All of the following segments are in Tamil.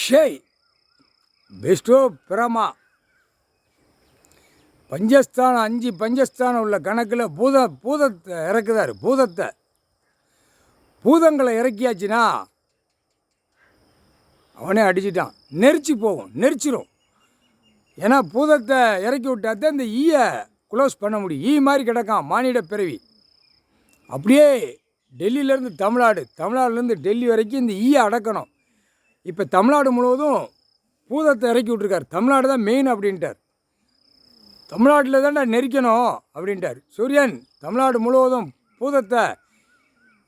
ஷேய் பெஸ்டோ பிரமா பஞ்சஸ்தானம் 5 பஞ்சஸ்தானம் உள்ள கணக்கில் பூதத்தை இறக்குதார். பூதங்களை இறக்கியாச்சுன்னா அவனே அடிச்சிட்டான். நெரிச்சிரும். ஏன்னா பூதத்தை இறக்கி விட்டாதான் இந்த ஈயை க்ளோஸ் பண்ண முடியும். ஈ மாதிரி கிடக்கான் மானிட பிறவி. அப்படியே டெல்லியிலேருந்து தமிழ்நாடுலேருந்து டெல்லி வரைக்கும் இந்த ஈயை அடக்கணும். இப்போ தமிழ்நாடு முழுவதும் பூதத்தை இறக்கி விட்ருக்கார். தமிழ்நாடு தான் மெயின் அப்படின்ட்டார். தமிழ்நாட்டில் தான்டா நெரிக்கணும் அப்படின்ட்டார் சூரியன். தமிழ்நாடு முழுவதும் பூதத்தை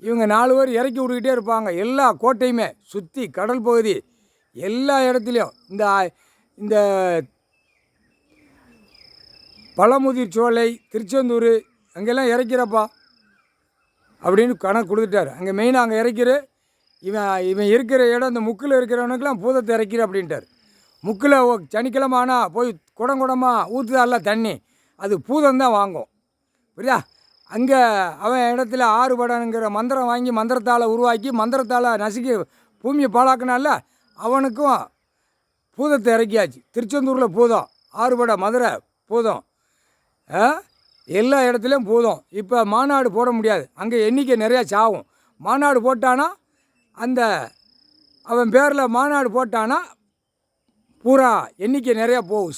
இவங்க 4 பேர் இறக்கி விட்டுக்கிட்டே இருப்பாங்க. எல்லா கோட்டையுமே சுற்றி கடல் பகுதி எல்லா இடத்துலையும் இந்த பழமுதிர் சோலை திருச்செந்தூர் அங்கெல்லாம் இறக்கிறப்பா அப்படின்னு கணக்கு கொடுத்துட்டார். அங்கே மெயினாக அங்கே இறக்கிற இவன் இருக்கிற இடம் இந்த முக்கில் இருக்கிறவனுக்கெல்லாம் பூதத்தை இறக்கிற அப்படின்ட்டார். முக்கில் சனிக்கிழமை ஆனால் போய் குடமாக ஊற்றுதாரில் தண்ணி அது பூதம்தான் வாங்கும். புரியுதா? அங்கே அவன் இடத்துல ஆறுபடனுங்கிற மந்திரம் வாங்கி மந்திரத்தால் உருவாக்கி மந்திரத்தால் நசுக்கி பூமியை பாழாக்கினால அவனுக்கும் பூதத்தை இறக்கியாச்சு. திருச்செந்தூரில் பூதம், ஆறுபட மதுரை பூதம், எல்லா இடத்துலையும் பூதம். இப்போ மாநாடு போட முடியாது, அங்கே எண்ணிக்கை நிறையா சாகும். மாநாடு போட்டானா அந்த அவன் பேரில் மாநாடு போட்டானா பூரா எண்ணிக்கை நிறையா போகும்.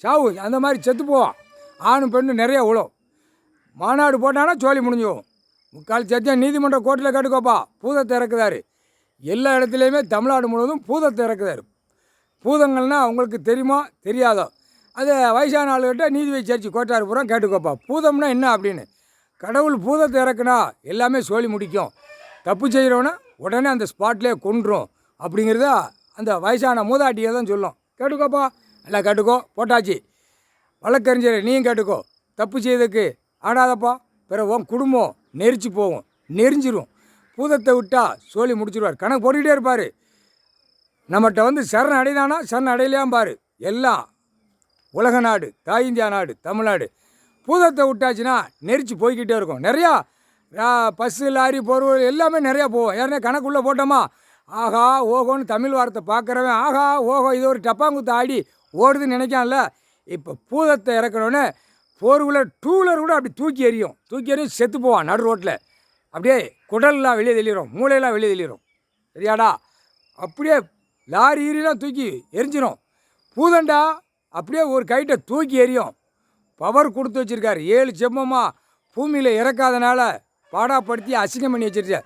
சாவு அந்த மாதிரி செத்து போவான். ஆணும் பெண்ணும் நிறையா விழும். மாநாடு போட்டானா சோழி முடிஞ்சுவோம். முக்கால் சத்தியம் நீதிமன்ற கோர்ட்டில் கேட்டுக்கோப்பா. பூதத்தை இறக்குதாரு. எல்லா இடத்துலையுமே தமிழ்நாடு முழுவதும் பூதத்தை இறக்குதாரு. பூதங்கள்னால் அவங்களுக்கு தெரியுமா தெரியாதோ, அது வயசான ஆளுகிட்ட நீதி விசாரிச்சு கோட்டார் பூரா கேட்டுக்கோப்பா. பூதம்னா என்ன அப்படின்னு. கடவுள் பூதத்தை இறக்குனா எல்லாமே சோழி முடிக்கும். தப்பு செய்கிறவனை உடனே அந்த ஸ்பாட்லேயே கொன்றும் அப்படிங்கிறத அந்த வயசான மூதாட்டியை தான் சொல்லும். கேட்டுக்கோப்பா, எல்லாம் கேட்டுக்கோ. போட்டாச்சு. வழக்கறிஞர் நீயும் கேட்டுக்கோ. தப்பு செய்ததுக்கு ஆடாதப்பா, பிறகு உன் குடும்பம் நெரிஞ்சிரும். பூதத்தை விட்டால் சோழி முடிச்சிடுவார். கணக்கு போட்டுக்கிட்டே இருப்பார். நம்மகிட்ட சரண் அடைதானா சரண் அடையலையாம் பாரு. எல்லாம் உலக நாடு, தாய் இந்தியா நாடு, தமிழ்நாடு. பூதத்தை விட்டாச்சுன்னா நெரிச்சு போய்கிட்டே இருக்கும். நிறையா பஸ்ஸு லாரி பொருள் எல்லாமே நிறையா போவோம். ஏன்னா கணக்குள்ளே போட்டோமா ஆஹா ஓகோன்னு தமிழ் வார்த்தை பார்க்குறவன் ஆஹா ஓஹோ இது ஒரு டப்பாங்குத்து ஆடி ஓடுதுன்னு நினைக்கான்ல. இப்போ பூதத்தை இறக்கணுன்னு 4 வீலர் 2 வீலர் கூட அப்படி தூக்கி எறியும் செத்து போவான் நடு ரோட்டில். அப்படியே குடல்லாம் வெளியே தெளிகிறோம், மூளையெல்லாம் வெளியே தெளிகிறோம். சரியாடா? அப்படியே லாரி ஈரிலாம் தூக்கி எரிஞ்சிடும். பூதண்டா அப்படியே ஒரு கைட்டை தூக்கி எறியும். பவர் கொடுத்து வச்சுருக்காரு. 7 செம்மமாக பூமியில் இறக்காதனால பாடாப்படுத்தி அசிங்கம் பண்ணி வச்சிருச்சு.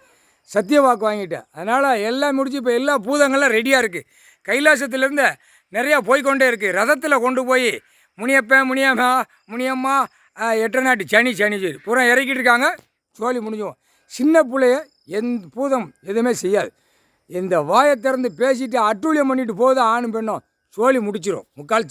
சத்திய வாக்கு வாங்கிட்டேன். அதனால் எல்லாம் முடிச்சு இப்போ எல்லா பூதங்கள்லாம் ரெடியாக இருக்குது. கைலாசத்துலேருந்து நிறையா போய்கொண்டே இருக்குது. ரதத்தில் கொண்டு போய் முனியம்மா 8 நாட்டு சனி பூரா இறக்கிட்டு இருக்காங்க. சோழி முடிஞ்சுவோம். சின்ன பிள்ளைய பூதம் எதுவுமே செய்யாது. இந்த வாயை திறந்து பேசிட்டு அட்டூழியம் பண்ணிட்டு போதும் ஆணும் பெண்ணும் சோழி முடிச்சிடும். முக்கால்